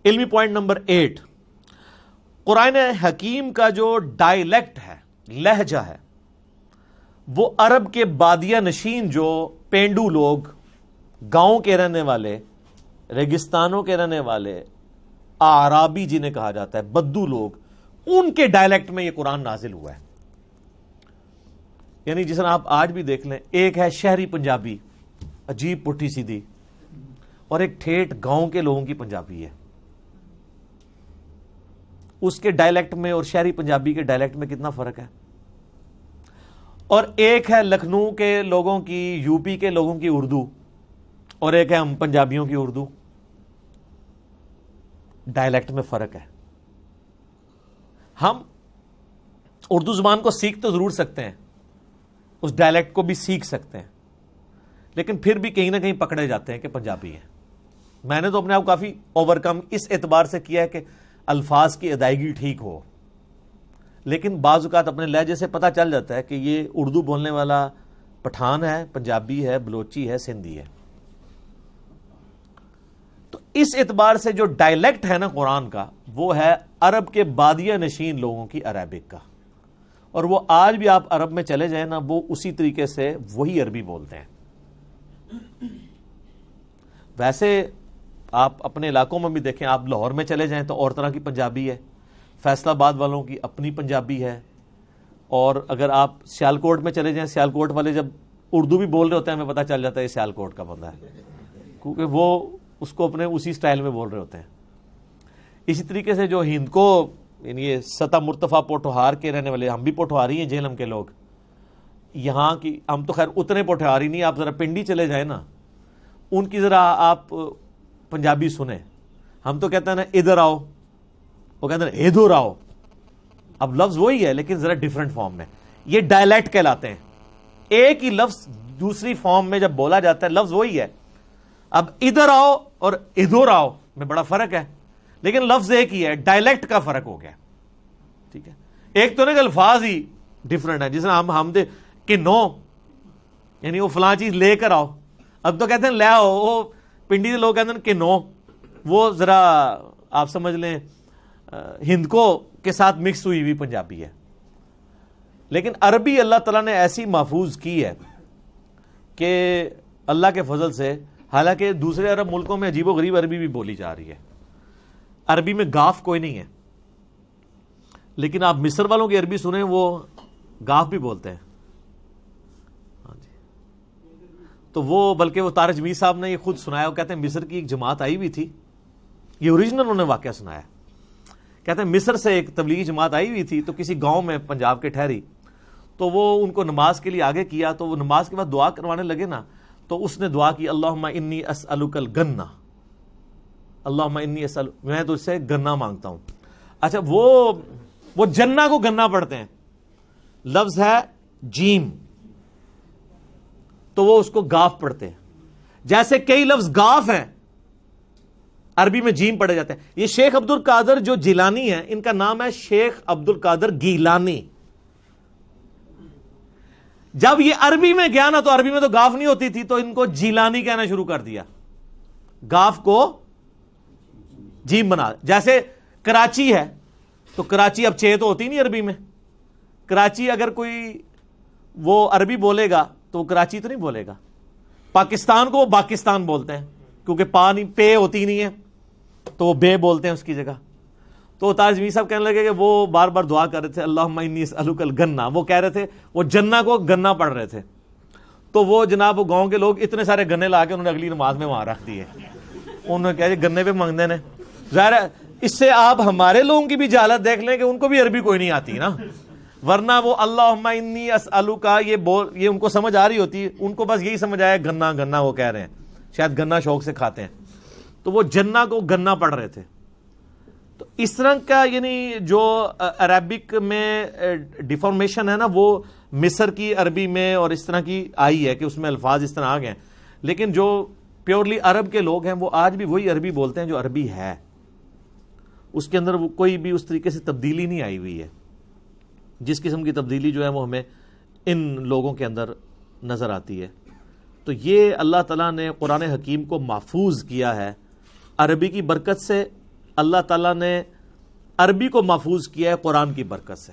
علمی point number 8، قرآن حکیم کا جو ڈائلیکٹ ہے، لہجہ ہے، وہ عرب کے بادیہ نشین جو پینڈو لوگ، گاؤں کے رہنے والے، ریگستانوں کے رہنے والے، اعرابی جنہیں کہا جاتا ہے، بدو لوگ، ان کے ڈائلیکٹ میں یہ قرآن نازل ہوا ہے. یعنی جس طرح آپ آج بھی دیکھ لیں، ایک ہے شہری پنجابی، عجیب پٹھی سیدھی، اور ایک ٹھیٹھ گاؤں کے لوگوں کی پنجابی ہے. اس کے ڈائلیکٹ میں اور شہری پنجابی کے ڈائلیکٹ میں کتنا فرق ہے. اور ایک ہے لکھنؤ کے لوگوں کی، یو پی کے لوگوں کی اردو، اور ایک ہے ہم پنجابیوں کی اردو. ڈائلیکٹ میں فرق ہے. ہم اردو زبان کو سیکھ تو ضرور سکتے ہیں، اس ڈائلیکٹ کو بھی سیکھ سکتے ہیں، لیکن پھر بھی کہیں نہ کہیں پکڑے جاتے ہیں کہ پنجابی ہیں. میں نے تو اپنے آپ کافی اوور کم اس اعتبار سے کیا ہے کہ الفاظ کی ادائیگی ٹھیک ہو، لیکن بعض اوقات اپنے لہجے سے پتہ چل جاتا ہے کہ یہ اردو بولنے والا پٹھان ہے، پنجابی ہے، بلوچی ہے، سندھی ہے. تو اس اعتبار سے جو ڈائلیکٹ ہے نا قرآن کا، وہ ہے عرب کے بادیہ نشین لوگوں کی عربک کا. اور وہ آج بھی آپ عرب میں چلے جائیں نا، وہ اسی طریقے سے وہی عربی بولتے ہیں. ویسے آپ اپنے علاقوں میں بھی دیکھیں، آپ لاہور میں چلے جائیں تو اور طرح کی پنجابی ہے، فیصل آباد والوں کی اپنی پنجابی ہے. اور اگر آپ سیالکوٹ میں چلے جائیں، سیالکوٹ والے جب اردو بھی بول رہے ہوتے ہیں ہمیں پتہ چل جاتا ہے یہ سیالکوٹ کا بندہ ہے، کیونکہ وہ اس کو اپنے اسی سٹائل میں بول رہے ہوتے ہیں. اسی طریقے سے جو ہند کو، یعنی یہ سطح مرتفع پوٹھوہار کے رہنے والے، ہم بھی پوٹھوہاری ہیں جہلم کے لوگ، یہاں کی ہم تو خیر اتنے پوٹھوہاری نہیں، آپ ذرا پنڈی چلے جائیں نا، ان کی ذرا آپ پنجابی سنیں. ہم تو کہتے ہیں نا ادھر آؤ، وہ کہتے ہیں ادھر آؤ. اب لفظ وہی ہے لیکن ذرا ڈیفرنٹ فارم میں. یہ ڈائلیکٹ کہلاتے ہیں. ایک ہی لفظ دوسری فارم میں جب بولا جاتا ہے، لفظ وہی ہے. اب ادھر آؤ اور ادھر آؤ میں بڑا فرق ہے، لیکن لفظ ایک ہی ہے، ڈائلیکٹ کا فرق ہو گیا. ٹھیک ہے، ایک تو نہیں کہ الفاظ ہی ڈفرنٹ ہے. جس طرح ہم کہ نو، یعنی وہ فلاں چیز لے کر آؤ، اب تو کہتے ہیں لے آؤ. وہ پنڈی کے لوگ کہتے ہیں کہ نو، وہ ذرا آپ سمجھ لیں ہند کو کے ساتھ مکس ہوئی ہوئی پنجابی ہے. لیکن عربی اللہ تعالیٰ نے ایسی محفوظ کی ہے کہ اللہ کے فضل سے، حالانکہ دوسرے عرب ملکوں میں عجیب و غریب عربی بھی بولی جا رہی ہے. عربی میں گاف کوئی نہیں ہے، لیکن آپ مصر والوں کی عربی سنیں، وہ گاف بھی بولتے ہیں. ہاں جی، تو وہ بلکہ وہ طارق جمیل صاحب نے یہ خود سنایا. وہ کہتے ہیں مصر کی ایک جماعت آئی ہوئی تھی، یہ اوریجنل انہوں نے واقعہ سنایا. کہتے ہیں مصر سے ایک تبلیغی جماعت آئی ہوئی تھی، تو کسی گاؤں میں پنجاب کے ٹھہری، تو وہ ان کو نماز کے لیے آگے کیا. تو وہ نماز کے بعد دعا کروانے لگے نا، تو اس نے دعا کی اللہم انی اسألک الگنہ، اللہم انی اسألک، میں تو اس سے گنا مانگتا ہوں. اچھا، وہ جنہ کو گنا پڑھتے ہیں، لفظ ہے جیم، تو وہ اس کو گاف پڑھتے ہیں. جیسے کئی لفظ گاف ہیں عربی میں جیم پڑھے جاتے ہیں. یہ شیخ عبد القادر جو جیلانی ہیں، ان کا نام ہے شیخ عبد القادر گیلانی. جب یہ عربی میں گیا نا، تو عربی میں تو گاف نہیں ہوتی تھی، تو ان کو جیلانی کہنا شروع کر دیا، گاف کو جیم بنا. جیسے کراچی ہے، تو کراچی اب چھ تو ہوتی نہیں عربی میں. کراچی اگر کوئی وہ عربی بولے گا تو وہ کراچی تو نہیں بولے گا. پاکستان کو وہ باکستان بولتے ہیں، کیونکہ پا نہیں، پے ہوتی نہیں ہے، تو وہ بے بولتے ہیں اس کی جگہ. تو طارق جمیل صاحب کہنے لگے کہ وہ بار بار دعا کر رہے تھے اللہم انی اسألک الگنہ، وہ کہہ رہے تھے، وہ جنہ کو گنا پڑھ رہے تھے. تو وہ جناب وہ گاؤں کے لوگ اتنے سارے گنے لا کے انہوں نے اگلی نماز میں وہاں رکھ دیے. انہوں نے کہا گنے پہ مانگتے ہیں. ظاہر ہے اس سے آپ ہمارے لوگوں کی بھی جہالت دیکھ لیں کہ ان کو بھی عربی کوئی نہیں آتی نا، ورنہ وہ اللہم انی اسألک یہ ان کو سمجھ آ رہی ہوتی، ان کو بس یہی سمجھ آیا گنا گنا وہ کہہ رہے ہیں، شاید گنا شوق سے کھاتے ہیں. تو وہ جنہ کو گنا پڑھ رہے تھے. تو اس طرح کا یعنی جو عربک میں ڈیفارمیشن ہے نا، وہ مصر کی عربی میں اور اس طرح کی آئی ہے کہ اس میں الفاظ اس طرح آ گئے ہیں. لیکن جو پیورلی عرب کے لوگ ہیں وہ آج بھی وہی عربی بولتے ہیں جو عربی ہے. اس کے اندر وہ کوئی بھی اس طریقے سے تبدیلی نہیں آئی ہوئی ہے. جس قسم کی تبدیلی جو ہے وہ ہمیں ان لوگوں کے اندر نظر آتی ہے. تو یہ اللہ تعالیٰ نے قرآن حکیم کو محفوظ کیا ہے عربی کی برکت سے اللہ تعالیٰ نے عربی کو محفوظ کیا ہے قرآن کی برکت سے.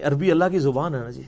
عربی اللہ کی زبان ہے نا جی.